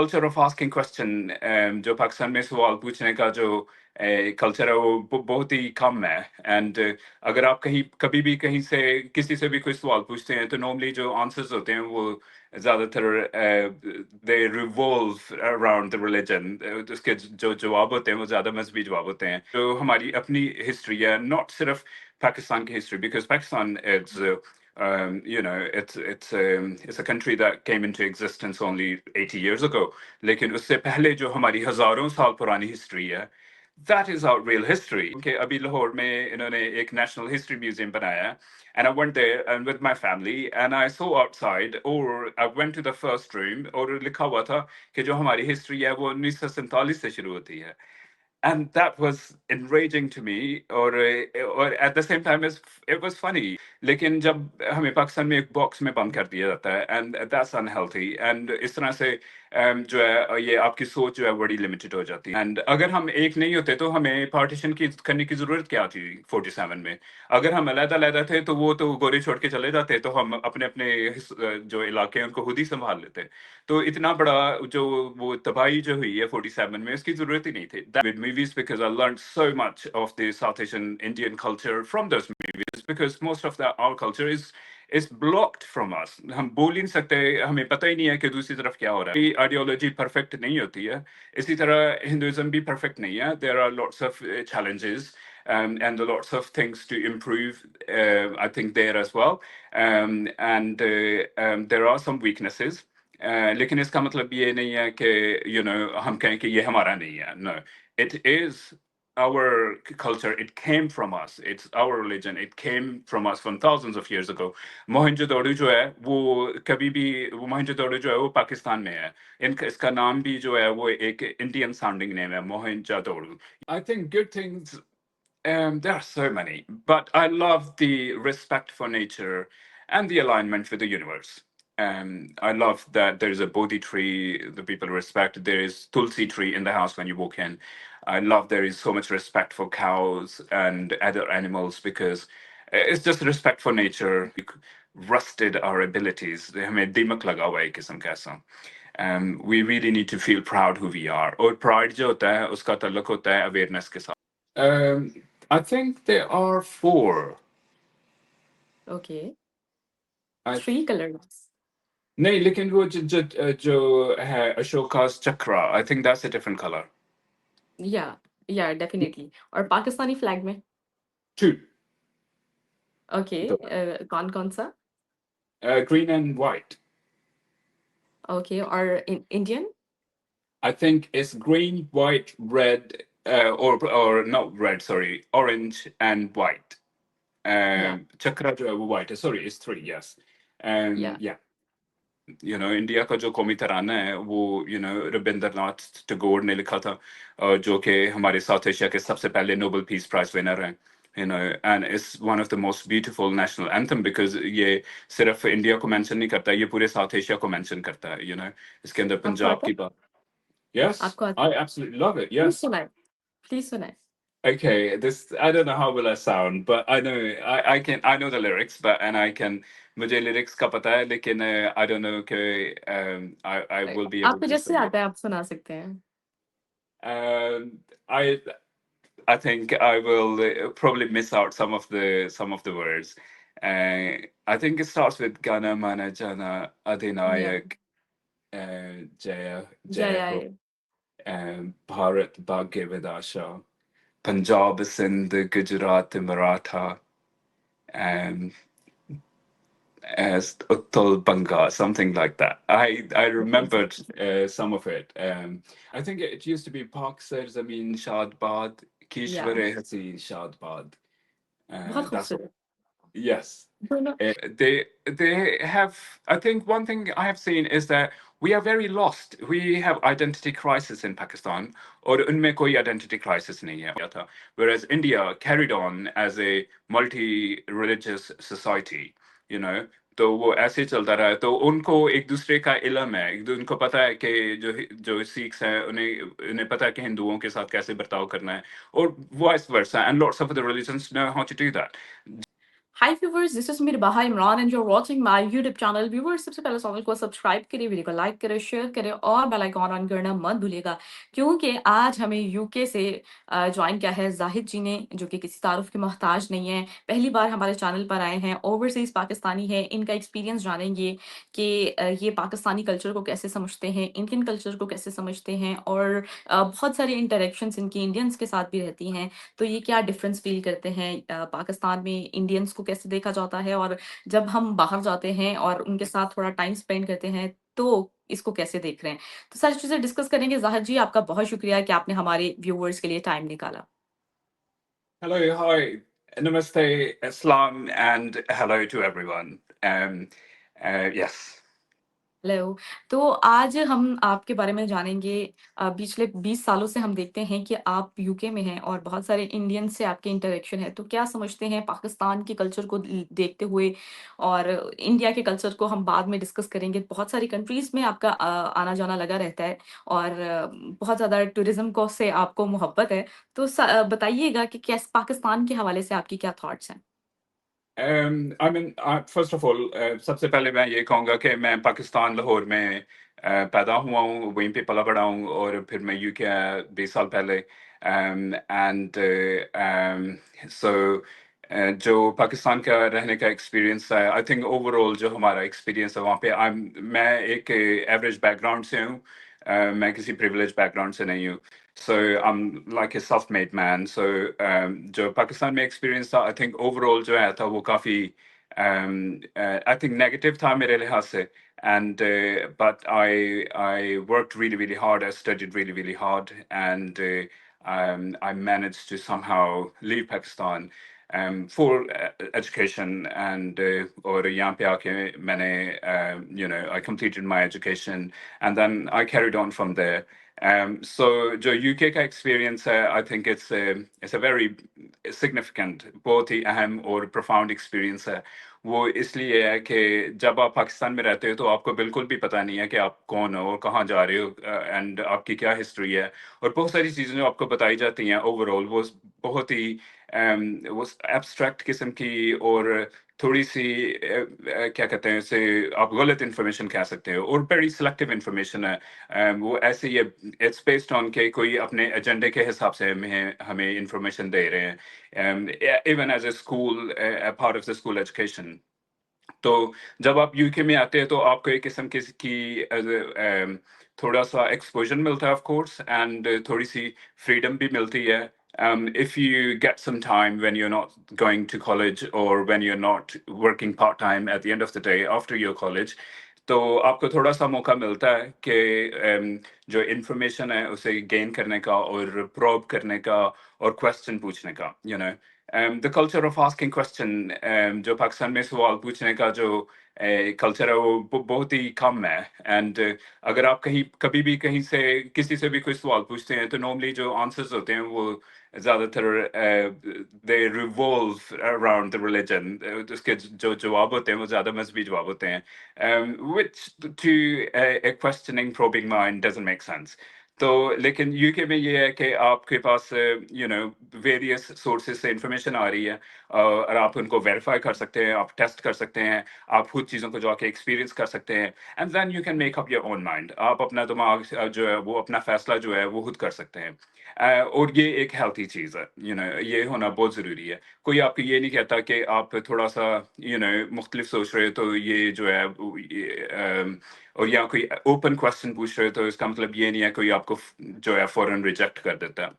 Culture of asking question जो पाकिस्तान में सवाल पूछने का जो कल्चर है वो बहुत ही कम है एंड अगर आप कहीं कभी भी कहीं से किसी से भी कोई सवाल पूछते हैं तो नॉर्मली जो आंसर्स होते हैं वो ज्यादातर दे रिवॉल्व अराउंड द रिलीजन उसके जो जवाब होते हैं वो ज्यादा मजहबी जवाब होते हैं जो हमारी अपनी हिस्ट्री है नॉट सिर्फ पाकिस्तान की history because Pakistan is it's a country that came into existence only 80 years ago. लेकिन उससे पहले जो हमारी हजारों साल पुरानी हिस्ट्री है, that is our real history. Okay, अभी लाहौर में इन्होंने एक national history museum बनाया है, and I went there and with my family and I saw outside or I went to the first room और लिखा हुआ था कि जो हमारी history है वो 1947 से शुरू होती है. And that was enraging to me or at the same time it was funny लेकिन जब हमें पाकिस्तान में एक बॉक्स में बंद कर दिया जाता है and that's unhealthy and इस तरह से जो है ये आपकी सोच जो है बड़ी लिमिटेड हो जाती है and अगर हम एक नहीं होते तो हमें पार्टीशन की करने की जरूरत क्या थी 47 में अगर हम अलग-अलग थे तो वो तो गोरे छोड़ के चले जाते तो हम अपने-अपने जो इलाके हैं उनको खुद ही संभाल लेते तो इतना बड़ा जो वो तबाही जो हुई है 47 में उसकी जरूरत ही नहीं थी with movies because I learned so much of the South Asian Indian culture from those movies because most of that our culture is blocked from us हम बोल ही नहीं सकते हमें पता ही नहीं है कि दूसरी तरफ क्या हो रहा है आइडियोलॉजी परफेक्ट नहीं होती है इसी तरह हिंदुइज्म भी परफेक्ट नहीं है there are lots of challenges and lots of things to improve I think there as well and there are some weaknesses लेकिन इसका मतलब ये नहीं है कि हम कहें कि ये हमारा नहीं है no it is our culture it came from us it's our religion it came from us from thousands of years ago Mohenjodaro जो है वो कभी भी वो मोहनजोदड़ो जो है वो पाकिस्तान में है इसका नाम भी जो है वो एक इंडियन साउंडिंग नेम है Mohenjodaro I think good things there are so many but I love the respect for nature and the alignment with the universe I love that there is a Bodhi tree the people respect. There is Tulsi tree in the house when you walk in. I love there is so much respect for cows and other animals because it's just respect for nature. Rusted our abilities. हमें दिमक लगा हुआ है एक किस्म का ऐसा. We really need to feel proud who we are. और pride जो होता है उसका ताल्लुक होता है awareness के साथ. I think there are four. Okay. I 3 colors. नहीं लेकिन वो जो है अशोका's चक्रा I think that's a different color. Yeah, yeah, definitely. और पाकिस्तानी फ्लैग में? Two. ओके, The कौन-कौन सा? green and white. ओके, और Indian? I think it's green, white, red, or not red, sorry, orange and white. Yeah, Chakra जो है वो white है, sorry, it's three, yes. yeah. Yeah, India का जो कौमी तराना है वो रविंद्रनाथ टैगोर ने लिखा था जो कि हमारे साउथ एशिया के सबसे पहले नोबेल पीस प्राइज विनर हैं and it's one of the most beautiful national anthem because ये सिर्फ इंडिया को मेंशन नहीं करता ये पूरे साउथ एशिया को मेंशन करता है इसके अंदर आपको पंजाब आता की है? बात yes आपको आता I है? absolutely love it please yes सुनाएँ, प्लीज़ सुनाएँ। okay this I don't know how will I sound but I know I know the lyrics but and I can मुझे lyrics का पता है लेकिन I don't know कि I will be able आपको to जैसे sing it आता है आप सुना सकते हैं। um, I I think I will probably miss out some of the words I think it starts with Gana Mana Jana या Adhinayak Jaya जय Jaya Ho आए। Bharat Bhagya Vidasha Punjab Sindh Gujarat Maratha um, as Uttal Banga, something like that. I remembered some of it. I think it used to be Pak Sar Zameen Shadbad, या Kishware Hasi Shadbad. बहुत That's खूबसूरत। yes. दोनों They have. I think one thing I have seen is that we are very lost. We have identity crisis in Pakistan, और उनमें कोई identity crisis नहीं है था. Whereas India carried on as a multi-religious society, तो वो ऐसे चलता रहा है तो उनको एक दूसरे का इल्म है उनको पता है कि जो सिख्स हैं उन्हें उन्हें पता है कि हिंदुओं के साथ कैसे बर्ताव करना है और vice versa and lots of other religions know how to do that Hi viewers, this is Mirbaha Imran and you're watching my YouTube channel. Viewers, सबसे पहले चैनल को सब्सक्राइब करें, वीडियो को लाइक करें, शेयर करें और बेल आइकॉन ऑन करना मत भूलिएगा, क्योंकि आज हमें यूके से ज्वाइन किया है जाहिद जी ने, जो कि किसी तारुफ के मोहताज नहीं है, पहली बार हमारे चैनल पर आए हैं, ओवरसीज पाकिस्तानी है। इनका एक्सपीरियंस जानेंगे कि ये पाकिस्तानी कल्चर को कैसे समझते हैं, इंडियन कल्चर को कैसे समझते हैं, और बहुत सारी इंटरेक्शंस इनकी इंडियंस के साथ भी रहती हैं। तो ये क्या डिफरेंस फील करते हैं, पाकिस्तान में इंडियंस को कैसे देखा जाता है, और जब हम बाहर जाते हैं और उनके साथ थोड़ा टाइम स्पेंड करते हैं तो इसको कैसे देख रहे हैं। तो सारी चीजें डिस्कस करेंगे। जाहिर जी, आपका बहुत शुक्रिया कि आपने हमारे व्यूअर्स के लिए टाइम निकाला। Hello, hi, namaste, Islam, and hello to everyone. Yes. Hello. तो आज हम आपके बारे में जानेंगे। पिछले 20 सालों से हम देखते हैं कि आप यूके में हैं और बहुत सारे इंडियन से आपके इंटरेक्शन है। तो क्या समझते हैं पाकिस्तान के कल्चर को देखते हुए, और इंडिया के कल्चर को हम बाद में डिस्कस करेंगे। बहुत सारी कंट्रीज में आपका आना जाना लगा रहता है, और बहुत ज़्यादा टूरिज्म को से आपको मोहब्बत है। तो बताइएगा कि कैसे पाकिस्तान के हवाले से आपकी क्या थॉट्स हैं। First of all, सबसे पहले मैं ये कहूँगा कि मैं पाकिस्तान लाहौर में पैदा हुआ हूँ, वहीं पे पला बड़ा हूँ, और फिर मैं यूके आया 20 साल पहले। एंड सो जो पाकिस्तान का रहने का एक्सपीरियंस है, आई थिंक ओवरऑल जो हमारा एक्सपीरियंस है वहाँ पे, मैं एक एवरेज बैकग्राउंड से हूँ। मैं किसी प्रिविलेज बैकग्राउंड से नहीं हूँ। So I'm like a self-made man. So जो पाकिस्तान में experience था, I think overall जो आया था वो काफी I think negative था मेरे लिहाज से. And but I worked really really hard. I studied really really hard, and I managed to somehow leave Pakistan for education. And और यहाँ पे आके मैंने I completed my education, and then I carried on from there. So जो UK का experience है, I think it's a very significant, बहुत ही अहम और profound experience है। वो इसलिए है कि जब आप पाकिस्तान में रहते हो तो आपको बिल्कुल भी पता नहीं है कि आप कौन हो और कहाँ जा रहे हो, एंड आपकी क्या हिस्ट्री है, और बहुत सारी चीज़ें जो आपको बताई जाती हैं ओवरऑल वो बहुत ही वो एब्स्ट्रैक्ट किस्म की, और थोड़ी सी क्या कहते हैं उसे, आप गलत इन्फॉर्मेशन कह सकते हो, और वेरी सिलेक्टिव इन्फॉर्मेशन है। वो ऐसे ही इट्स बेस्ड ऑन के कोई अपने एजेंडे के हिसाब से हमें हमें इंफॉर्मेशन दे रहे हैं, even as a school, part of the school education. तो जब आप यूके में आते हैं तो आपको एक किस्म की थोड़ा सा एक्सपोजर मिलता है ऑफ कोर्स, एंड थोड़ी सी फ्रीडम भी मिलती है। If you get some time when you're not going to college, or when you're not working part time at the end of the day after your college, तो आपको थोड़ा सा मौका मिलता है कि जो इंफॉर्मेशन है उसे गेन करने का और प्रोब करने का और क्वेश्चन पूछने का, the culture of asking question, जो पाकिस्तान में सवाल पूछने का जो कल्चर है वो बहुत ही कम है। एंड अगर आप कहीं कभी भी कहीं से किसी से भी कोई सवाल पूछते हैं तो नॉर्मली जो आंसर्स होते हैं वो ज्यादातर दे रिवॉल्व अराउंड द रिलीजन। उसके जो जवाब होते हैं वो ज्यादा मजहबी जवाब होते हैं, which to a questioning probing mind doesn't make sense. तो लेकिन यूके में ये है कि आपके पास वेरियस सोर्सेज से इंफॉर्मेशन आ रही है, और आप उनको वेरीफाई कर सकते हैं, आप टेस्ट कर सकते हैं, आप खुद चीज़ों को जाके एक्सपीरियंस कर सकते हैं, and then you can make up your own mind. आप अपना दिमाग जो है वो अपना फैसला जो है वो खुद कर सकते हैं। और ये एक हेल्थी चीज़ है, ये होना बहुत ज़रूरी है। कोई आपको ये नहीं कहता कि आप थोड़ा सा मुख्तलिफ सोच रहे हो तो ये जो है और या कोई ओपन क्वेश्चन पूछ रहे हो तो इसका मतलब ये नहीं है कोई आपको जो है फौरन रिजेक्ट कर देता है।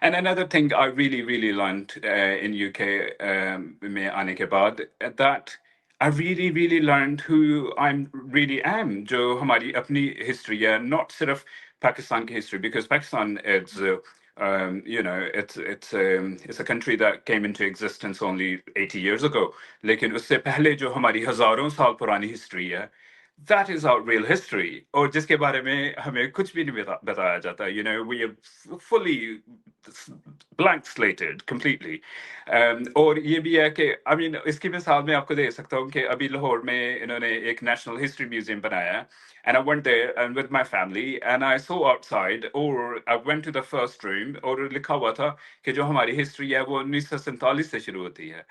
And another thing I really, really learned in UK में आने के बाद, that I really, really learned who I really am, जो हमारी अपनी history है, not सिर्फ पाकिस्तान की history, because Pakistan is, it's a country that came into existence only 80 years ago. लेकिन उससे पहले जो हमारी हजारों साल पुरानी history है, that is our real history, और जिसके बारे में हमें कुछ भी नहीं बताया जाता। We are fully blank slated completely. और ये भी है कि I mean इसकी मिसाल मैं आपको दे सकता हूँ कि अभी लाहौर में इन्होंने एक नेशनल हिस्ट्री म्यूजियम बनाया है, and I went there and with my family, and I saw outside, or I went to the first room, और लिखा हुआ था कि जो हमारी हिस्ट्री है वो 1947 से शुरू होती है।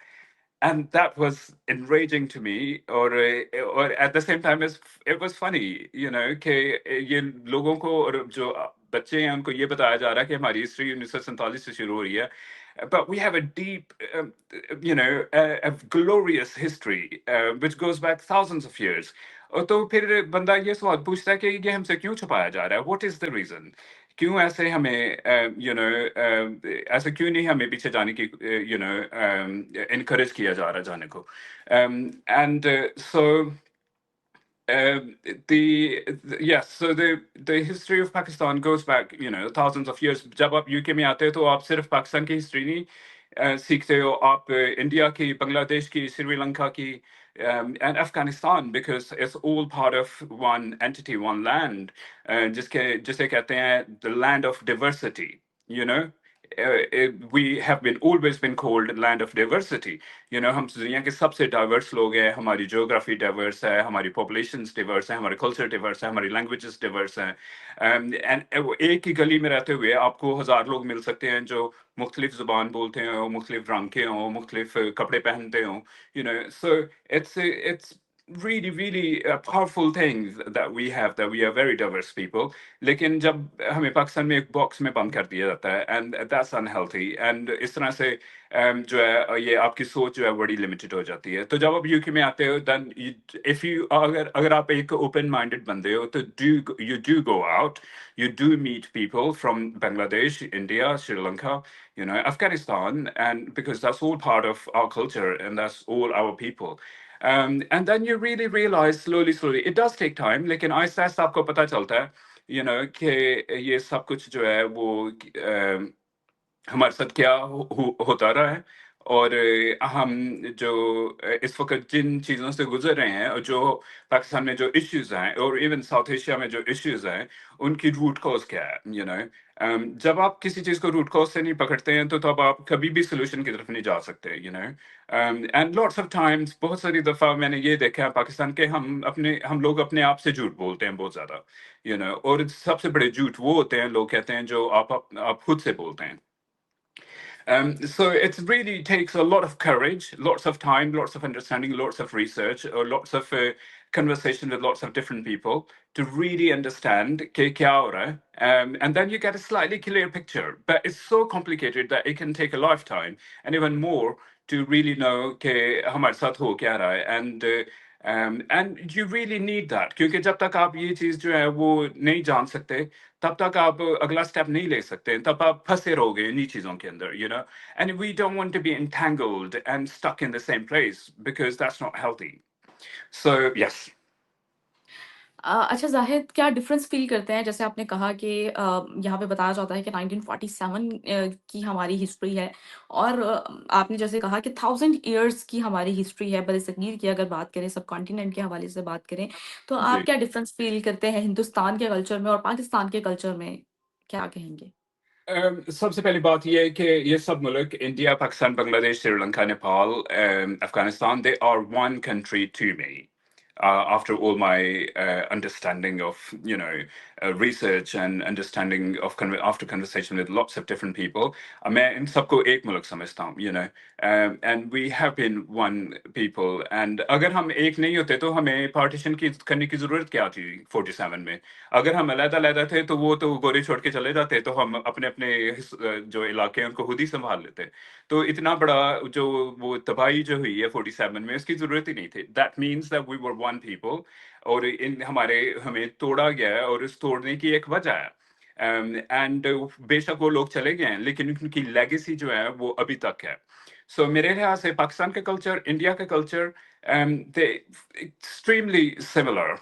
and that was enraging to me, or at the same time it was funny, you know, कि ये लोगों को और जो बच्चे हैं उनको ये बताया जा रहा है कि हमारी हिस्ट्री 1947 से शुरू हो रही है, but we have a deep, you know, a glorious history which goes back thousands of years. और तो फिर बंदा ये सवाल पूछता है कि ये हमसे क्यों छुपाया जा रहा है, what is the reason? क्यों ऐसे हमें यू नो ऐसे क्यों नहीं हमें पीछे जाने की यू नो encourage किया जा रहा है जाने को, and so yes, so the history of Pakistan goes back, you know, thousands of years. जब आप यूके में आते हो तो आप सिर्फ पाकिस्तान की हिस्ट्री नहीं सीखते हो, आप इंडिया की, बांग्लादेश की, श्रीलंका की, and Afghanistan, because it's all part of one entity, one land, जिसे कहते हैं the land of diversity, you know. We have been always been called land of diversity. You know, हम दुनिया के सबसे diverse लोग हैं, हमारी geography diverse है, हमारी populations diverse है, हमारी culture diverse है, हमारी languages diverse हैं, and एक ही गली में रहते हुए आपको 1000 लोग मिल सकते हैं जो मुख्तलिफ जुबान बोलते हैं, मुख्तलिफ रंग के हों, मुख्तलिफ कपड़े पहनते हों, you know. So it's really really a powerful thing that we have, that we are very diverse people. लेकिन जब हमें पाकिस्तान में एक बॉक्स में बंद कर दिया जाता है, एंड दैट्स अनहेल्थी, एंड इस तरह से जो है ये आपकी सोच जो है बड़ी लिमिटेड हो जाती है. तो जब आप यूके में आते हो, देन इफ यू अगर अगर आप एक ओपन माइंडेड बंदे हो तो you do go out, you do meet people from Bangladesh, India, Sri Lanka, you know, Afghanistan, and because that's all part of our culture and that's all our people. And then you really realize slowly, it does take time, लेकिन आहिस्ता आहिस्ता आपको पता चलता है, you know, कि ये सब कुछ जो है वो हमारे साथ क्या होता रहा है, और हम जो इस वक्त जिन चीज़ों से गुजर रहे हैं, और जो पाकिस्तान में जो इश्यूज हैं, और इवन साउथ एशिया में जो इश्यूज हैं, उनकी रूट कॉज क्या है, यू नो. जब आप किसी चीज़ को रूट कॉज से नहीं पकड़ते हैं तो तब आप कभी भी सोल्यूशन की तरफ नहीं जा सकते, you know. And lots of times, बहुत सारी दफ़ा मैंने ये देखा है पाकिस्तान के, हम लोग अपने आप से झूठ बोलते हैं बहुत ज़्यादा, यू नो. और सबसे बड़े झूठ वो होते हैं, लोग कहते हैं, जो आप खुद से बोलते हैं. So it really takes a lot of courage, lots of time, lots of understanding, lots of research, or lots of conversation with lots of different people to really understand que kya ho raha hai. And then you get a slightly clear picture. But it's so complicated that it can take a lifetime and even more to really know que hamare sath ho kya raha hai. And you really need that, क्योंकि जब तक आप ये चीज़ जो है वो नहीं जान सकते, तब तक आप अगला स्टेप नहीं ले सकते, तब आप फंसे रहोगे इन्हीं चीज़ों के अंदर, you know. And we don't want to be entangled and stuck in the same place because that's not healthy. So yes. अच्छा ज़ाहिद, क्या डिफ़रेंस फ़ील करते हैं? जैसे आपने कहा कि यहाँ पे बताया जाता है कि 1947 की हमारी हिस्ट्री है, और आपने जैसे कहा कि 1000 इयर्स की हमारी हिस्ट्री है, बरसगीर की अगर बात करें, सबकॉन्टिनेंट के हवाले से बात करें, तो आप जी. क्या डिफ़रेंस फ़ील करते हैं हिंदुस्तान के कल्चर में और पाकिस्तान के कल्चर में? क्या कहेंगे? सबसे पहली बात ये है कि ये सब मुल्क, India, Pakistan, Bangladesh, Sri Lanka, Nepal, Afghanistan, they are one country to me. After all my understanding of, you know, research and understanding of after conversation with lots of different people, मैं इन सबको एक मुल्क समझता हूँ, you know. And we have been one people. And अगर हम एक नहीं होते तो हमें पार्टीशन की करने की जरूरत क्या थी 47 में? अगर हम अलग-अलग थे तो वो तो गोरे छोड़ के चले जाते, तो हम अपने-अपने जो इलाके हैं उनको खुद ही सँभाल लेते। तो इतना बड़ा जो वो तबाही जो हुई है 47 में, उसकी ज़रूरत ही नहीं थी। That means that we were one people, और इन हमें तोड़ा गया है, और इस तोड़ने की एक वजह है। एंड बेशक वो लोग चले गए हैं, लेकिन उनकी लेगेसी जो है वो अभी तक है। सो मेरे ख्याल से पाकिस्तान का कल्चर, इंडिया का culture, they extremely similar.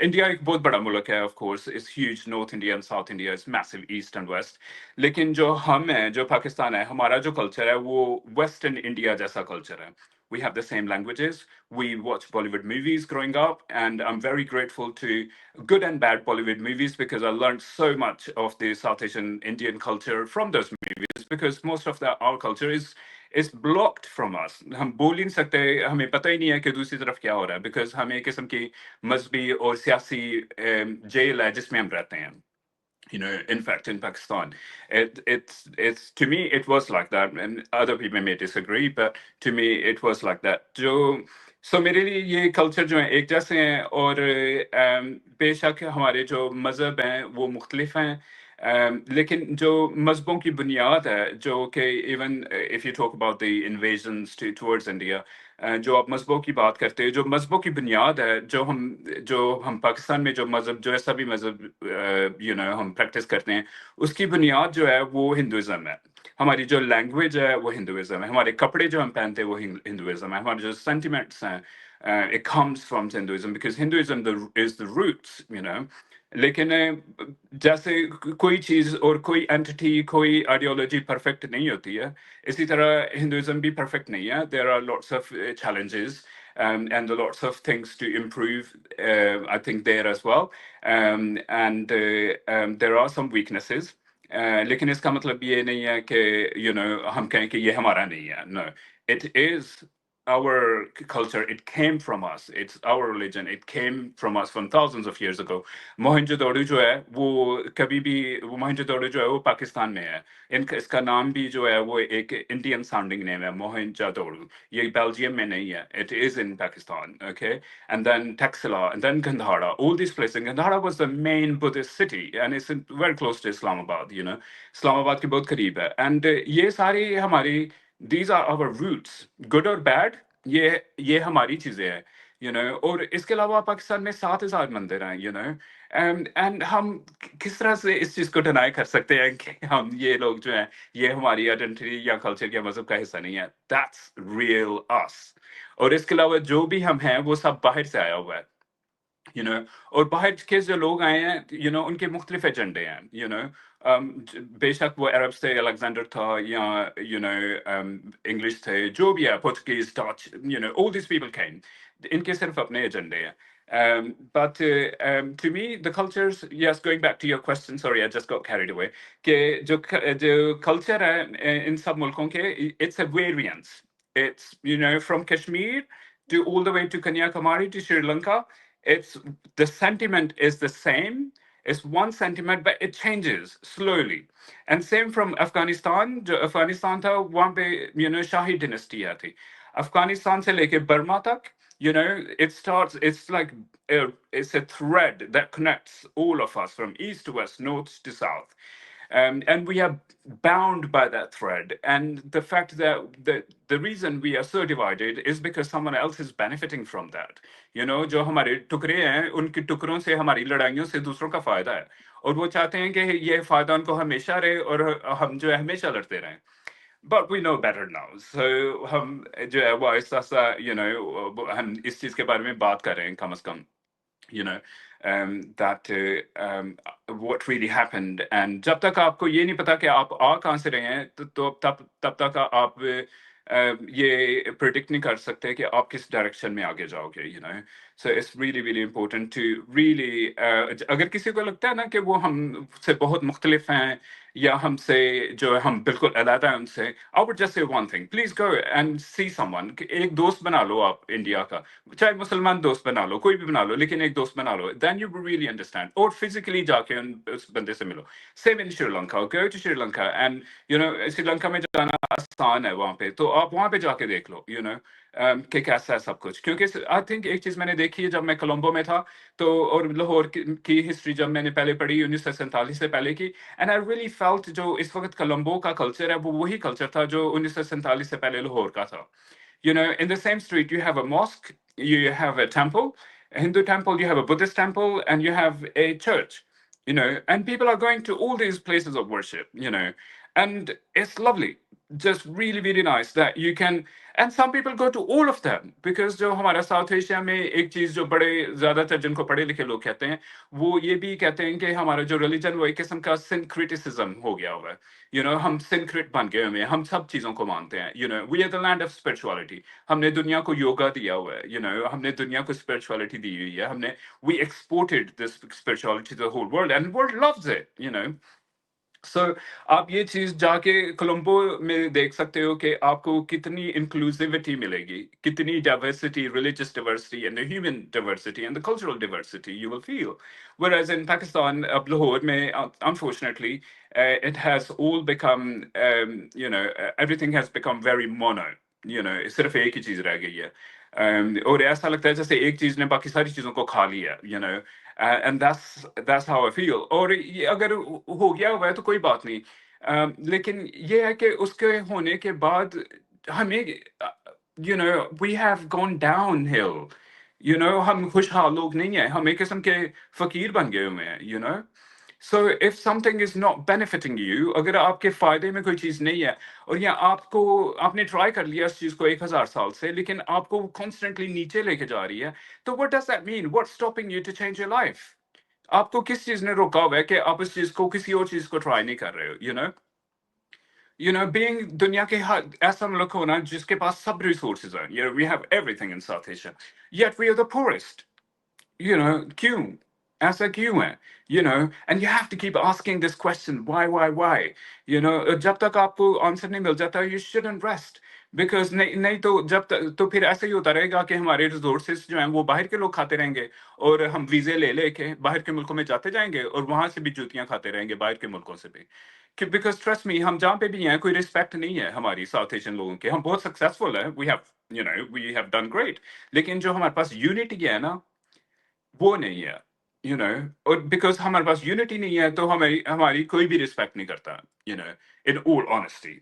India एक बहुत बड़ा मुल्क है, of course, it's huge. North India and South India is massive, East and West. लेकिन जो हम हैं, जो पाकिस्तान है, हमारा जो कल्चर है वो Western India जैसा कल्चर है. We have the same languages. We watch Bollywood movies growing up, and I'm very grateful to good and bad Bollywood movies because I learned so much of the South Asian Indian culture from those movies, because most of our culture is blocked from us. हम बोल ही नहीं सकते, हमें पता ही नहीं है कि दूसरी तरफ क्या हो रहा है, because हम एक किस्म की मजहबी और सियासी जेल है जिसमें हम रहते हैं. in fact, in Pakistan, it's to me it was like that, and other people may disagree, but to me it was like that. So मेरे लिए ये कल्चर जो है एक जैसे हैं, और बेशक हमारे जो मजहब हैं वो मुख्तलिफ हैं, लेकिन जो मजहबों की बुनियाद है, जो कि even if you talk about the invasions towards India, जो आप मजहबों की बात करते हैं, जो मजहबों की बुनियाद है, जो हम पाकिस्तान में जो मजहब जो ऐसा भी मजहब हम प्रैक्टिस करते हैं, उसकी बुनियाद जो है वो हिंदुइज्म है। हमारी जो लैंग्वेज है वो हिंदुइज्म है, हमारे कपड़े जो हम पहनते हैं वो हिंदुइज्म है, हमारे जो सेंटिमेंट्स हैं, it comes from Hinduism, because Hinduism is the roots, लेकिन जैसे कोई चीज और कोई एंटिटी, कोई आइडियोलॉजी परफेक्ट नहीं होती है, इसी तरह हिंदुइज्म भी परफेक्ट नहीं है। There are lots of challenges, and lots of things to improve, I think, there as well. And there are some weaknesses. लेकिन इसका मतलब ये नहीं है कि हम कहें कि ये हमारा नहीं है। No, it is our culture. It came from us. It's our religion. It came from us from thousands of years ago. Mohenjodaro जो है वो कभी भी वो मोहनजोदड़ो जो है वो पाकिस्तान में है। इसका नाम भी जो है वो एक इंडियन साउंडिंग नेम है, मोहनजोदड़ो। ये बेल्जियम में नहीं है, it is in Pakistan, okay? And then Taxila, and then Gandhara, all these places. Gandhara was the main Buddhist city, and it's very close to Islamabad, Islamabad के बहुत करीब है। And ये सारी हमारी, these are our roots, good or bad, ये हमारी चीजें हैं, और इसके अलावा पाकिस्तान में 7,000 मंदिर हैं, एंड हम किस तरह से इस चीज को डिनाई कर सकते हैं कि हम ये लोग जो हैं ये हमारी आइडेंटिटी या कल्चर या मजहब का हिस्सा नहीं है। दैट्स रियल अस। और इसके अलावा जो भी हम हैं वो सब बाहर से आया हुआ है, और बाहर के जो लोग आए हैं, उनके मुख्तलिफ एजेंडे हैं, बेशक वो अरब से अलेक्जेंडर था, या इंग्लिश थे, जो भी है, Portuguese, Dutch, all these people came, इनके सिर्फ अपने एजेंडे हैं। But to me, the cultures, yes, going back to your question, sorry, I just got carried away, कि जो culture है इन सब मुल्कों के, it's a variance. It's, from Kashmir to all the way to Kanyakumari to Sri Lanka, it's the sentiment is the same. It's one sentiment, but it changes slowly. And same from Afghanistan. जो अफगानिस्तान था वहाँ पे शाही dynasty थी। अफगानिस्तान से लेके Burma तक, it starts, it's like it's a thread that connects all of us from east to west, north to south. And we are bound by that thread. And the fact that the reason we are so divided is because someone else is benefiting from that. जो हमारे टुकड़े हैं, उनके टुकड़ों से, हमारी लड़ाइयों से दूसरों का फायदा है, और वो चाहते हैं कि ये फायदा उनको हमेशा रहे और हम जो है हमेशा लड़ते रहें। But we know better now. So हम जो है वो ऐसा सा हम इस चीज के बारे में बात कर रहे हैं कम से कम, that what really happened. And जब तक आपको ये नहीं पता कि आप आ कहाँ से रहे हैं, तो तब तक आप ये predict नहीं कर सकते कि आप किस direction में आगे जाओगे, So it's really, really important to really, अगर किसी को लगता है ना कि वो हमसे बहुत मुख्तलिफ हैं, या हमसे जो हम बिल्कुल अलग हैं उनसे, I would just say one thing: please go and see someone. एक दोस्त बना लो आप इंडिया का, चाहे मुसलमान दोस्त बना लो, कोई भी बना लो, लेकिन एक दोस्त बना लो, then you will really understand. और physically जाके उस बंदे से मिलो. Same in Sri Lanka. Go to Sri Lanka, and Sri Lanka में जाना आसान है वहाँ पे, तो आप वहाँ पे जाके देख लो, कि कैसा है सब कुछ। क्योंकि आई थिंक एक चीज मैंने देखी है जब मैं कोलंबो में था, तो और लाहौर की हिस्ट्री जब मैंने पहले पढ़ी 1947 से पहले की, एंड आई रियली फेल्ट जो इस वक्त कोलंबो का कल्चर है वो वही कल्चर था जो 1947 से पहले लाहौर का था। In the same street you have a mosque, you have a temple, a Hindu temple, you have a Buddhist temple, and you have a church, and people are going to all these places of worship, and it's lovely, just really, really nice that you can, and some people go to all of them, because जो हमारा south Asia में एक चीज जो बड़े ज्यादातर जिनको पढ़े लिखे लोग कहते हैं, वो ये भी कहते हैं कि हमारा जो रिलीजन वो एक किस्म का सिंक्रिटिसिज्म हो गया हुआ है, हम सिंक्रिट बन गए हुए हैं, हम सब चीजों को मानते हैं, we are the land of spirituality. हमने दुनिया को योगा दिया हुआ है, हमने दुनिया को स्पिरिचुअलिटी दी हुई है, हमने we exported this spirituality to the whole world, and world loves it, so आप ये चीज़ जाके कोलंबो में देख सकते हो कि आपको कितनी इंक्लूसिविटी मिलेगी, कितनी diversity, religious diversity and the human diversity and the cultural diversity you will feel. Whereas in Pakistan, अब लाहौर में, unfortunately, it has all become, everything has become very mono. सिर्फ एक ही चीज़ रह गई है. और ऐसा लगता है जैसे एक चीज़ ने बाकी सारी चीज़ों को खा लिया, and that's how I feel. और ये अगर हो गया हुआ है तो कोई बात नहीं. लेकिन ये है कि उसके होने के बाद हमें, we have gone downhill. हम खुशहाल लोग नहीं हैं, हम एक किस्म के फकीर बन गए हुए हैं. So if something is not benefiting you, अगर आपके फायदे में कोई चीज नहीं है, और या आपने ट्राई कर लिया इस चीज को 1000 साल से, लेकिन आपको कॉन्स्टेंटली नीचे लेके जा रही है, तो what does that mean? What's stopping you to change your life? आपको किस चीज ने रोका हुआ है कि आप इस चीज को, किसी और चीज को ट्राई नहीं कर रहे हो? Being दुनिया के ऐसा मुल्क होना जिसके पास सब रिसोर्सेज हैं. We have everything in South Asia, yet we are the poorest. क्यों? ऐसा क्यों है? And you have to keep asking this question, why? जब तक आपको आंसर नहीं मिल जाता, you shouldn't rest. Because नहीं तो जब तक तो फिर ऐसा ही होता रहेगा कि हमारे रिसोर्सेज जो हैं वो बाहर के लोग खाते रहेंगे, और हम वीजे ले लेके बाहर के मुल्कों में जाते जाएंगे, और वहां से भी जूतियां खाते रहेंगे बाहर के मुल्कों से भी. बिकॉज ट्रस्ट मी, हम जहाँ पे भी हैं, कोई रिस्पेक्ट नहीं है हमारी साउथ एशियन लोगों के. हम बहुत सक्सेसफुल है, वी हैव डन ग्रेट, लेकिन जो हमारे पास यूनिटी है ना, वो नहीं है. और बिकॉज हमारे पास यूनिटी नहीं है, तो हमारी हमारी कोई भी रिस्पेक्ट नहीं करता. In all honesty.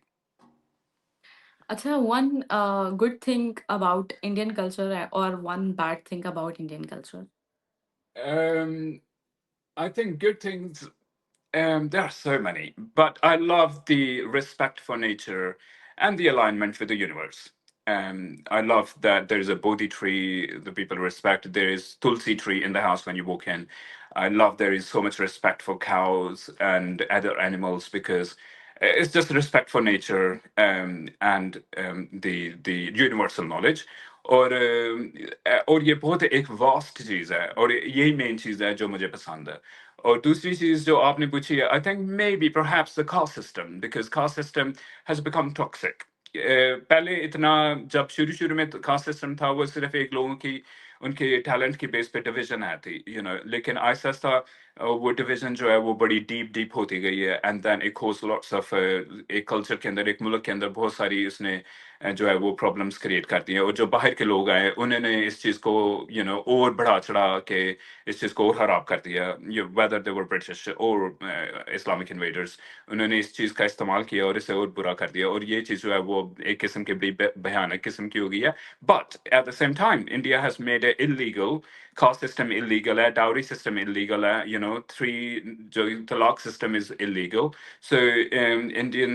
अच्छा, one good thing about Indian culture or one bad thing about Indian culture? um I think good things. There are so many, but I love the respect for nature and the alignment with the universe. I love that there is a Bodhi tree, the people respect. There is Tulsi tree in the house when you walk in. I love there is so much respect for cows and other animals, because it's just respect for nature, and the universal knowledge. और ये बहुत एक vast चीज है, और यही main चीज है जो मुझे पसंद है. और दूसरी चीज जो आपने पूछी है, I think may be perhaps the caste system, because caste system has become toxic. पहले इतना, जब शुरू शुरू में कास्ट सिस्टम था, वो सिर्फ एक लोगों की, उनके टैलेंट की बेस पे डिवीजन है थी. लेकिन आहिस्ता आहिस्ता वो डिवीजन जो है वो बड़ी डीप डीप होती गई है. And then it cause lots of, एक कल्चर के अंदर, एक मुल्क के अंदर बहुत सारी उसने जो है वो प्रॉब्लम्स क्रिएट करती है. और जो बाहर के लोग आए, उन्होंने इस चीज को और बढ़ा चढ़ा के इस चीज को और खराब कर दिया. वेदर दे वर ब्रिटिश और इस्लामिक इन्वेडर्स, उन्होंने इस चीज का इस्तेमाल किया और इसे और बुरा कर दिया. और ये चीज जो है वो एक किस्म की बड़ी भयानक किस्म की हो गई है. But at the same time, India has made it illegal. Caste system illegal है, डाउरी सिस्टम इलीगल है, थ्री, जो तलाक system is illegal. So Indian,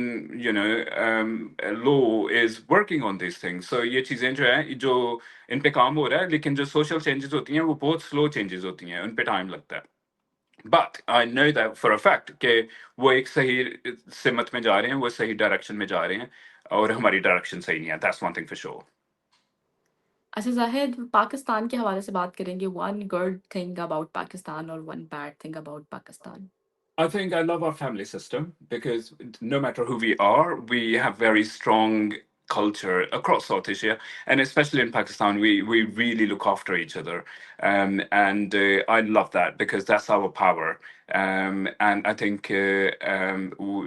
law is working on these things. So ये चीजें जो है, जो इन पे काम हो रहा है, लेकिन जो social changes होती हैं वो बहुत slow changes होती हैं, उन पे time लगता है. But I know that for a fact कि वो एक सही सिमत में जा रहे हैं, वो सही direction में जा रहे हैं, और हमारी direction सही नहीं है. That's one thing for sure. अच्छा जाहिद, पाकिस्तान के हवाले से बात करेंगे. One good thing about Pakistan or one bad thing about Pakistan? I think I love our family system, because no matter who we are, we have very strong culture across South Asia, and especially in Pakistan, we really look after each other. And I love that, because that's our power. And I think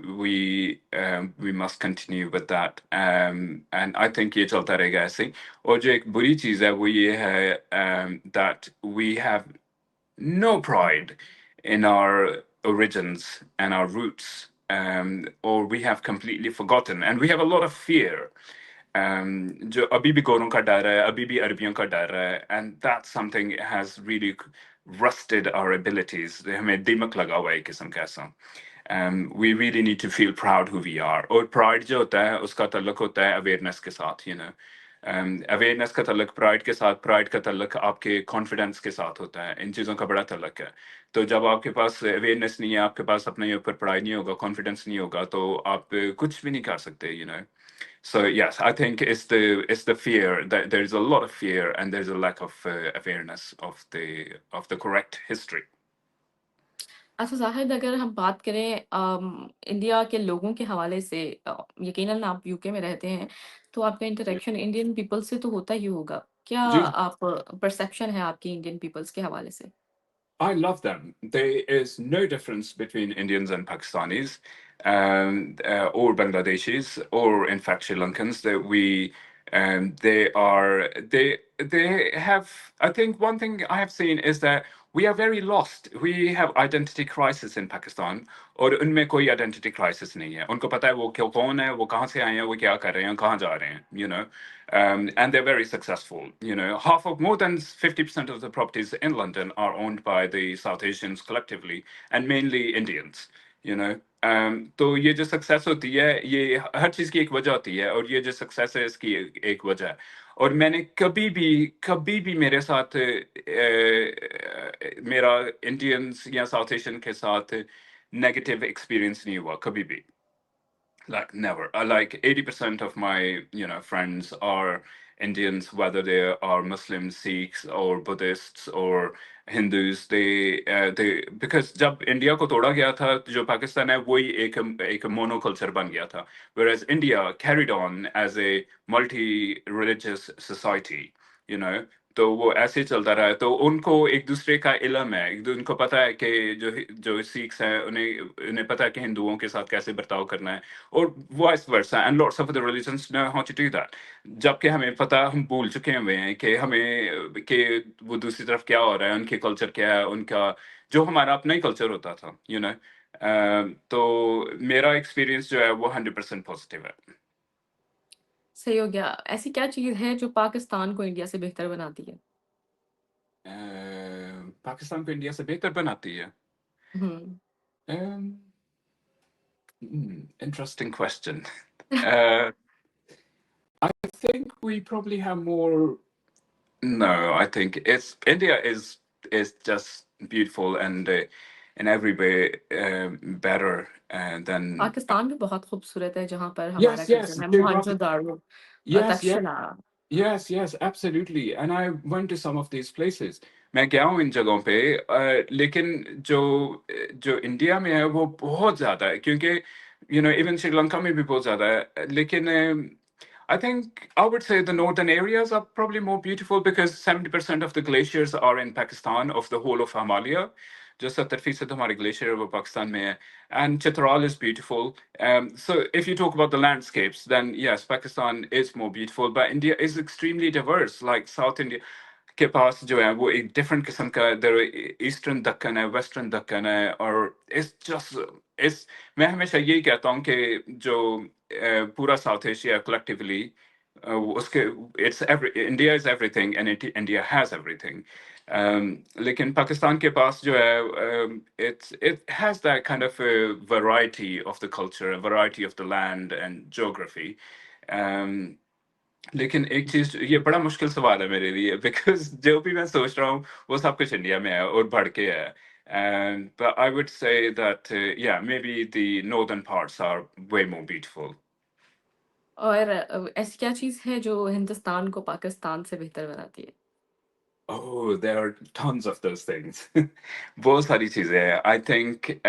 we must continue with that. And I think ये चलता रहेगा ऐसे ही. और जो एक बुरी चीज है वो ये है, that we have no pride in our origins and our roots, or we have completely forgotten, and we have a lot of fear. जो अभी भी गोरों का डर है, अभी भी अरबियों का डर है, and that's something has really rusted our abilities. हमें दिमक लगा हुआ है एक किस्म का ऐसा. We really need to feel proud who we are. और pride जो होता है, उसका ताल्लुक होता है awareness के साथ. अवेयरनेस का तल्लक प्राइड के साथ, प्राइड का तल्लक आपके कॉन्फिडेंस के साथ होता है. इन चीज़ों का बड़ा तल्लक है. तो जब आपके पास अवेयरनेस नहीं है, आपके पास अपने ऊपर प्राइड नहीं होगा, कॉन्फिडेंस नहीं होगा, तो आप कुछ भी नहीं कर सकते. So yes, I think it's the fear that there's a lot of fear, and there's a lack of awareness of the correct history. अच्छा ज़ाहिद, अगर हम बात करें इंडिया के लोगों के हवाले से, यकीनन आप यूके में रहते हैं, तो आपका इंटरैक्शन इंडियन पीपल से तो होता ही होगा। क्या जी, आप परसेप्शन है आपकी इंडियन पीपल्स के हवाले से? I love them. There is no difference between Indians and Pakistanis, or Bangladeshis, or in fact Sri Lankans. That we, they have. I think one thing I have seen is that we are very lost. We have identity crisis in Pakistan, और उनमें कोई identity crisis नहीं है. उनको पता है वो क्यों कौन है, वो कहाँ से आए हैं, वो क्या कर रहे हैं, कहाँ जा रहे हैं. And they're very successful. Half of more than 50% of the properties in London are owned by the South Asians collectively, and mainly Indians. तो ये जो सक्सेस होती है, ये हर चीज की एक वजह होती है, और ये जो सक्सेस है इसकी एक वजह है. और मैंने कभी भी मेरे साथ मेरा इंडियंस या साउथ एशियन के साथ नेगेटिव एक्सपीरियंस नहीं हुआ कभी भी. Like never. Like 80% of my friends are Indians, whether they are Muslims, Sikhs, or Buddhists, or Hindus. They because जब इंडिया को तोड़ा गया था, जो पाकिस्तान है वही एक monoculture बन गया था. Whereas India carried on as a multi-religious society. you know तो वो ऐसे ही चलता रहा है. तो उनको एक दूसरे का इल्म है, उनको पता है कि जो जो सिख्स हैं, उन्हें उन्हें पता है कि हिंदुओं के साथ कैसे बर्ताव करना है, और vice versa, and lots of the religions know how to do that. जबकि हमें पता, हम भूल चुके हुए हैं कि हमें कि वो दूसरी तरफ क्या हो रहा है, उनके कल्चर क्या है, उनका जो हमारा अपना ही कल्चर होता था. तो मेरा एक्सपीरियंस जो है वो 100% पॉजिटिव है. सही हो गया। ऐसी क्या चीज़ है जो पाकिस्तान को इंडिया से बेहतर बनाती है? पाकिस्तान को इंडिया से बेहतर बनाती है. हुँ। Interesting question. Uh, I think we probably have more. No, I think it's India is just beautiful, and in every way better than. Pakistan भी बहुत खूबसूरत है, जहाँ पर हमारा Yes, yes, कज़न है, geographic. Mohenjodaro, Yes, yes, Takshashila. yes, absolutely. And I went to some of these places. मैं गया हूँ इन जगहों पे, लेकिन जो जो इंडिया में है वो बहुत ज्यादा है, क्योंकि इवन श्रीलंका में भी बहुत ज्यादा है. लेकिन I think I would say the northern areas are probably more beautiful because 70% of the glaciers are in Pakistan, of the whole of Himalaya. जो 70% हमारे ग्लेशियर है वो पाकिस्तान में है. And Chitral is beautiful. So if you talk about the landscapes, then yes, Pakistan is more beautiful, but India is extremely diverse. Like South India के पास जो है वो एक डिफरेंट किस्म का, ईस्टर्न दक्कन है, वेस्टर्न दक्कन है, और इट्स जस्ट इस मैं हमेशा यही कहता हूँ कि जो पूरा साउथ एशिया कलेक्टिवली, उसके it's India is everything, and India has everything. लेकिन पाकिस्तान के पास जो है, it has that kind of a variety of the culture, a variety of the land and geography. लेकिन एक चीज, ये बड़ा मुश्किल सवाल है मेरे लिए, बिकॉज जो भी मैं सोच रहा हूँ वो सब कुछ इंडिया में है और बढ़ के है. And but I would say that yeah, maybe the northern parts are way more beautiful. और ऐसी क्या चीज़ है जो हिंदुस्तान को पाकिस्तान से बेहतर बनाती है? Oh, there are tons of those things. बहुत सारी चीजें हैं. I think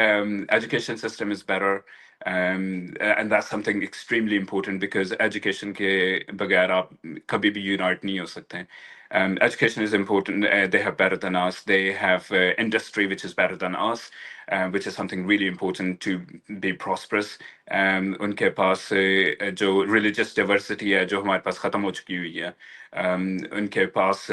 education system is better, and that's something extremely important because education के बगैर आप कभी भी unite नहीं हो सकते. Education is important. They have better than us. They have industry which is better than us, which is something really important to be prosperous. उनके पास जो religious diversity है जो हमारे पास खत्म हो चुकी हुई है. उनके पास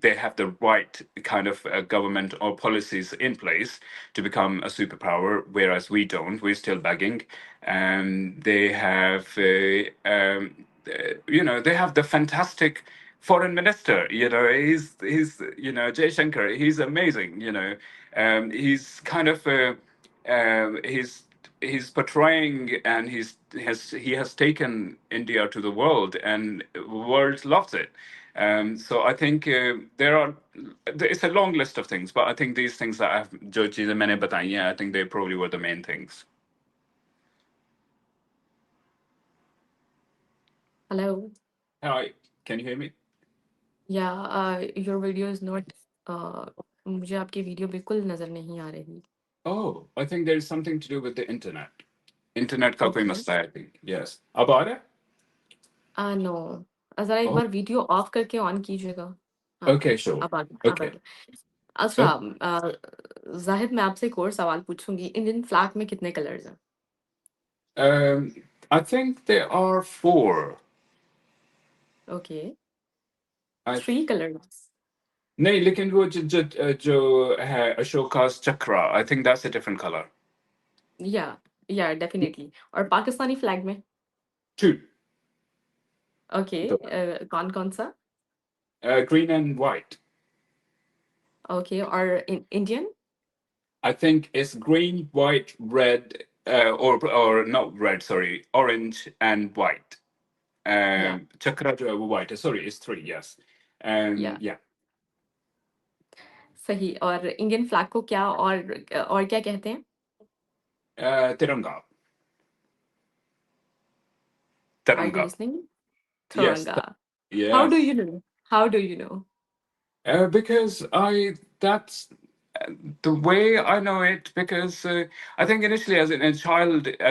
they have the right kind of government or policies in place to become a superpower, whereas we don't. We're still begging. They have, they have the fantastic foreign minister. He's Jay Shankar. He's amazing. He's kind of he's portraying, and he has taken India to the world, and the world loves it. So I think it's a long list of things, but I think these things that जो चीजें मैंने बताई हैं, I think they probably were the main things. Hello? Hi, can you hear me? Yeah, your video is not uh, मुझे आपकी video बिल्कुल नजर नहीं आ रही। Oh, I think there's something to do with the internet. Internet का कोई okay. मसला है, I think. Yes. अब आ रहा है? नो, जरा एक Oh, बार वीडियो ऑफ करके ऑन कीजिएगा। हाँ, okay, sure. अब आ गया, अब आ Okay. गया। अच्छा, Oh, जाहिद, मैं आपसे एक और सवाल पूछूंगी, इंडियन फ्लैग में कितने कलर्स हैं? um, I think there are four. Okay, I 3 colours. नहीं, लेकिन वो जो है अशोका चक्रा, I think that's a different color. या डेफिनेटली। और पाकिस्तानी फ्लैग में? Two. ओके, दो. कौन-कौन सा? Green and white. ओके, और Indian? I think it's green, white, red, or not red, sorry, orange and white. या Chakra जो है वो white है. Sorry, it's three. Yes. या Yeah. सही। और इंडियन फ्लैग को क्या और क्या कहते हैं? Tiranga. Are you Tiranga. Listening? Yes. Tiranga. How do Yes. You know? How do you know? Because that's the way I know it. Because I think initially as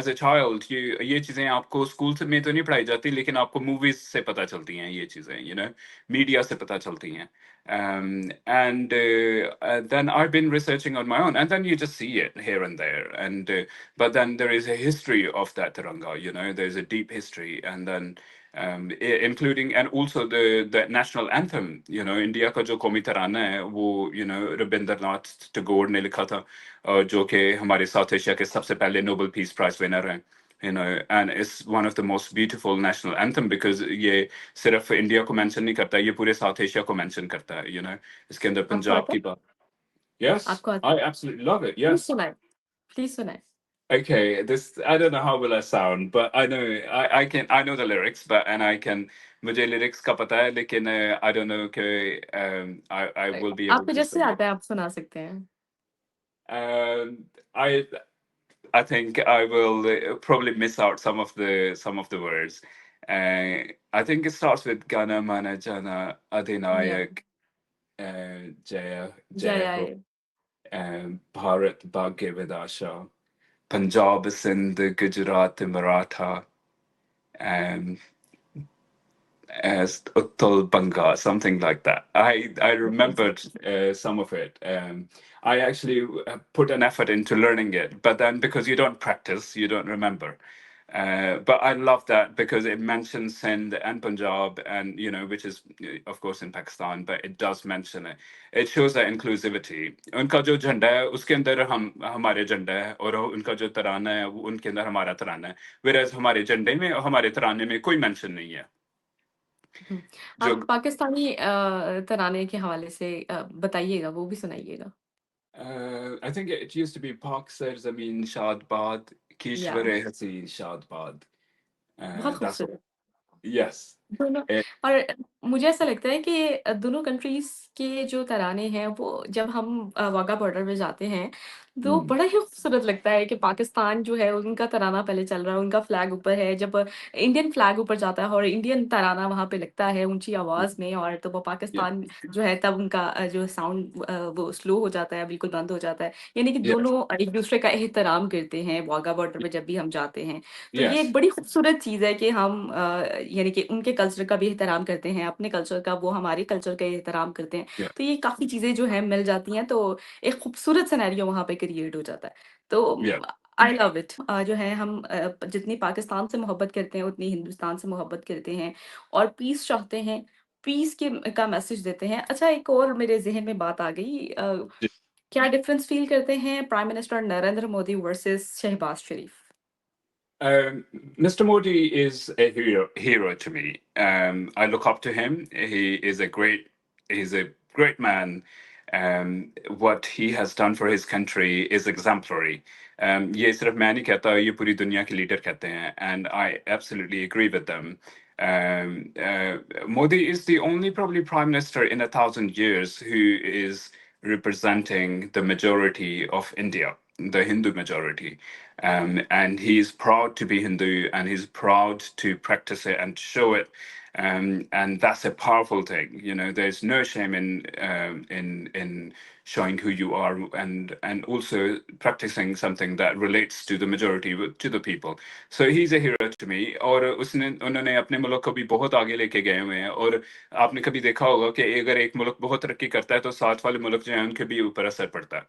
a child, ये चीजें आपको school से में तो नहीं पढ़ाई जाती, लेकिन आपको मूवीज से पता चलती हैं ये चीजें, मीडिया से पता चलती हैं. And then I've been researching on my own, and then you just see it here and there. But then there is a history of that Tiranga. There's a deep history, and then including and also the national anthem. India का जो कौमी तराना है वो रविंद्रनाथ टैगोर ने लिखा था, जो कि हमारे साउथ एशिया के सबसे पहले नोबेल पीस प्राइज विनर हैं. And it's one of the most beautiful national anthem because ये सिर्फ इंडिया को मेंशन नहीं करता, ये पूरे साउथ एशिया को मेंशन करता है. इसके अंदर आपको पंजाब आता की है? बात. Yes, आपको आता I है? absolutely love it. Please Yes. सुनाए, प्लीज सुनाए। Okay, this I don't know how will I sound, but I know I know the lyrics, and I can मुझे lyrics का पता है, लेकिन I don't know कि I will be able आपको to जैसे sing it. आता है आप सुना सकते हैं। Um, I I think I will probably miss out some of the words. I think it starts with Gana Mana Jana या Adinayak Jaya जय Jaya Ho, आए। Bharat Bhagya Vidasha, Punjab Sindh Gujarat Maratha, um, as Uttal Banga, something like that. I remembered some of it. I actually put an effort into learning it, but then because you don't practice, you don't remember. But I love that because it mentions Sindh and Punjab, and which is of course in Pakistan, but it does mention it. It shows that inclusivity. उनका जो झंडा है उसके अंदर हम हमारे झंडा है, और उनका जो तराना है वो उनके अंदर हमारा तराना है. Whereas हमारे झंडे में और हमारे तराने में कोई मेंशन नहीं है. हुँ। जो आप पाकिस्तानी तराने के हवाले से बताइएगा, वो भी सुनाइएगा। I think it used to be Pak Sar Zameen Shad Bad, या Kishware Haseen Shad Bad. बहुत That's what. खूबसूरत। Yes. दोनों। Eh, और मुझे ऐसा लगता है कि दोनों कंट्रीज़ के जो तराने हैं वो जब हम वाघा बॉर्डर पे जाते हैं, तो mm, बड़ा ही खूबसूरत लगता है कि पाकिस्तान जो है उनका तराना पहले चल रहा है, उनका फ्लैग ऊपर है। जब इंडियन फ्लैग ऊपर जाता है और इंडियन तराना वहाँ पे लगता है ऊँची आवाज़ में, और तो वो yeah. पाकिस्तान जो है तब उनका जो साउंड वो स्लो हो जाता है, बिल्कुल बंद हो जाता है। यानी कि Yes. दोनों एक-दूसरे का एहतराम करते हैं वाघा बॉर्डर पे जब भी हम जाते हैं। तो ये एक Yes. बड़ी खूबसूरत चीज़ है कि हम यानी कि उनके कल्चर का भी एहतराम करते हैं, अपने कल्चर का, वो हमारे कल्चर का एहतराम करते हैं। Yeah. तो ये काफ़ी चीज़ें जो हैं मिल जाती हैं, तो एक खूबसूरत सिनेरियो वहाँ पे क्रिएट हो जाता है। तो Yeah. I love it. जो है हम जितनी पाकिस्तान से मोहब्बत करते हैं, उतनी हिंदुस्तान से मोहब्बत करते हैं और पीस चाहते हैं, पीस के का मैसेज देते हैं। अच्छा, एक और मेरे ज़हन में बात आ गई, क्या डिफरेंस फ़ील करते हैं prime minister Narendra Modi versus Shahbaz Sharif? Mr. Modi is a hero to me. I look up to him. He's a great man. What he has done for his country is exemplary. ये सिर्फ मैं नहीं कहता, ये पूरी दुनिया के लीडर कहते हैं, and I absolutely agree with them. Modi is the only probably prime minister in 1,000 years who is representing the majority of India, the Hindu majority. And he's proud to be Hindu, and he's proud to practice it and show it. and that's a powerful thing. You know, there's no shame in showing who you are, and also practicing something that relates to the majority, to the people. So he's a hero to me. और उसने उन्होंने अपने मुल्क को भी बहुत आगे लेके गए हुए हैं. और आपने कभी देखा होगा कि अगर एक मुल्क बहुत तरक्की करता है तो साथ वाले मुल्क जो हैं उनके भी ऊपर असर पड़ता है.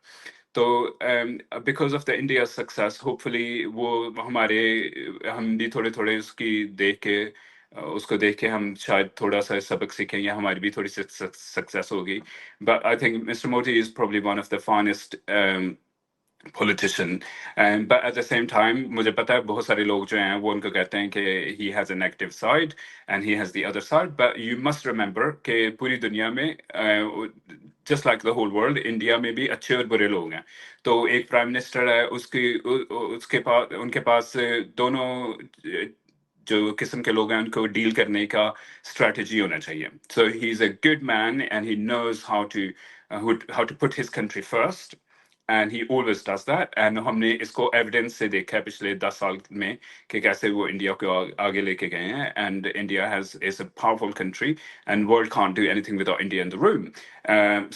तो because of the India success, hopefully वो हमारे हम भी थोड़े थोड़े उसकी देख के उसको देख के हम शायद थोड़ा सा सबक सीखें या हमारी भी थोड़ी सी सक्सेस होगी. But I think mister Modi is probably one of the finest politician. And but at the same time, मुझे पता है बहुत सारे लोग जो हैं वो उनको कहते हैं कि he has a negative side and he has the other side. But you must remember कि पूरी दुनिया में just like the whole world, India में भी अच्छे और बुरे लोग हैं. तो एक प्राइम मिनिस्टर है, उसके पास उनके पास दोनों जो किस्म के लोग हैं उनको डील करने का स्ट्रेटजी होना चाहिए. So he's a good man and he knows how to put his country first. And he always does that. And हमने इसको evidence से देखा है पिछले 10 साल में कि कैसे वो इंडिया को आगे लेके गए हैं. And India is a powerful country, and world can't do anything without India in the room.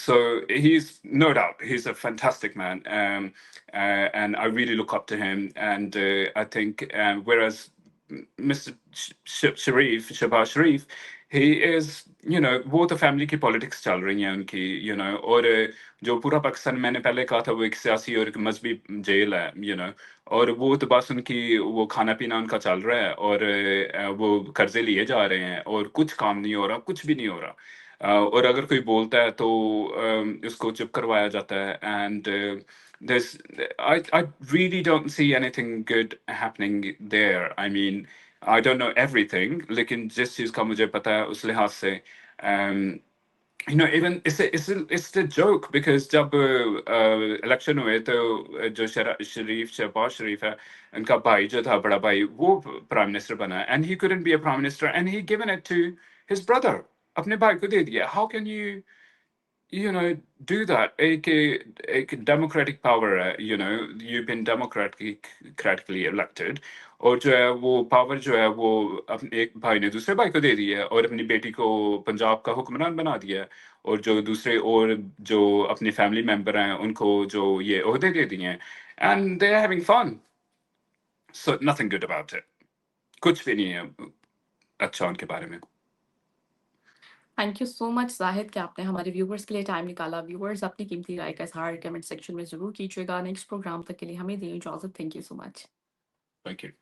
So he's no doubt he's a fantastic man, and I really look up to him. And I think whereas Mr. Shehbaz Sharif, he is, you know, वो तो family की politics चल रही हैं उनकी, you know. और जो पूरा पाकिस्तान मैंने पहले कहा था वो एक सियासी और एक मजहबी जेल है, you know. और वो तो बस उनकी वो खाना पीना उनका चल रहा है, और वो कर्जे लिए जा रहे हैं और कुछ काम नहीं हो रहा, कुछ भी नहीं हो रहा. और अगर कोई बोलता है तो उसको चुप करवाया जाता है. And there's I really don't see anything good happening there. I mean, I don't know everything, लेकिन जिस चीज का मुझे पता है उस लिहाज से, you know, even it's the joke because जब इलेक्शन हुए तो जो शहबाज शरीफ है, उनका भाई जो था, बड़ा भाई, वो प्राइम मिनिस्टर बना, and he couldn't be a prime minister and he given it to his brother. अपने भाई को दे दिया. How can you know, do that? एक democratic power है, you know, you've been democratically elected, और जो है वो पावर जो है वो अपने एक भाई ने दूसरे भाई को दे दी है, और अपनी बेटी को पंजाब का हुक्मरान बना दिया है, और जो दूसरे और जो अपनी फैमिली मेंबर हैं उनको जो ये ओहदे दे दिए हैं, and they are having fun. So nothing good about it. कुछ भी नहीं है अच्छा उनके बारे में. Thank you so much Zahid कि आपने हमारे व्यूवर्स के लिए टाइम निकाला. व्यूवर्स अपनी कीमती राय का इजहार कमेंट सेक्शन में जरूर कीजिएगा. नेक्स्ट प्रोग्राम तक के लिए हमें दें इजाजत. Thank you so much. Thank you.